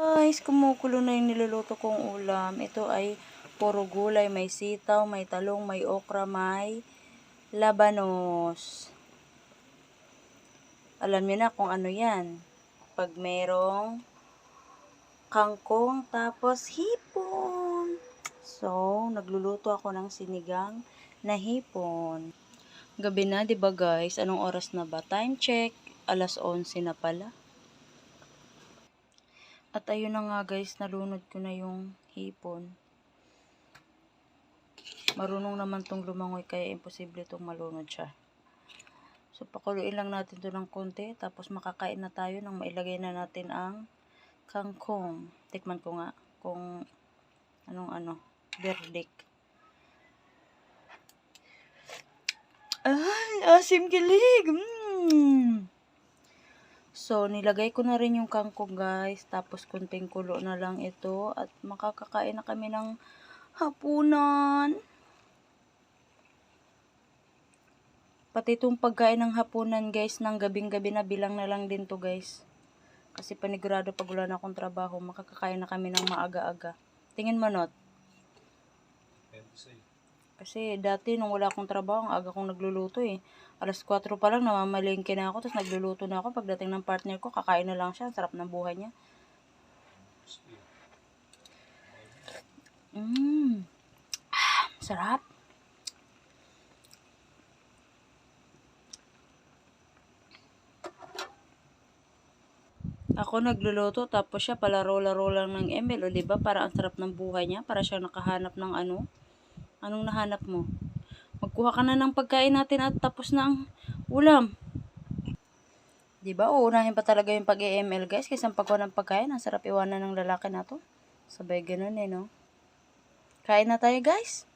Guys, kumukulo na yung niluluto kong ulam. Ito ay puro gulay. May sitaw, may talong, may okra, may labanos. Alam niyo na kung ano yan. Pag merong kangkong, tapos hipon. So, nagluluto ako ng sinigang na hipon. Gabi na, di ba guys? Anong oras na ba? Time check. 11:11 na pala. At ayun na nga guys, nalunod ko na yung hipon. Marunong naman tong lumangoy kaya imposible tong malunod siya. So pakuluin lang natin to ng konti, tapos makakain na tayo nang mailagay na natin ang kangkong. Tikman ko nga kung anong verdict. Ay, asim kilig! So, nilagay ko na rin yung kangkong guys. Tapos, kunting kulo na lang ito. At makakakain na kami ng hapunan. Pati itong pagkain ng hapunan guys, ng gabing-gabi na bilang na lang din to guys. Kasi panigurado pag wala na akong trabaho, makakakain na kami ng maaga-aga. Tingin mo, Not? Kasi dati nung wala akong trabaho, ang aga kong nagluluto eh. 4:00 pa lang, namamalengke na ako, tapos nagluluto na ako. Pagdating ng partner ko, kakain na lang siya. Sarap ng buhay niya. Sarap. Ako nagluluto, tapos siya palaro-laro lang ng ML. O diba, para ang sarap ng buhay niya. Para siya nakahanap ng ano. Anong nahanap mo? Magkuha ka na ng pagkain natin at tapos na ang ulam. Diba, uunahin pa talaga yung pag-EML guys, kaysa pagkuha ng pagkain. Ang sarap iwanan ng lalaki na to. Sabay ganun eh, no? Kain na tayo guys.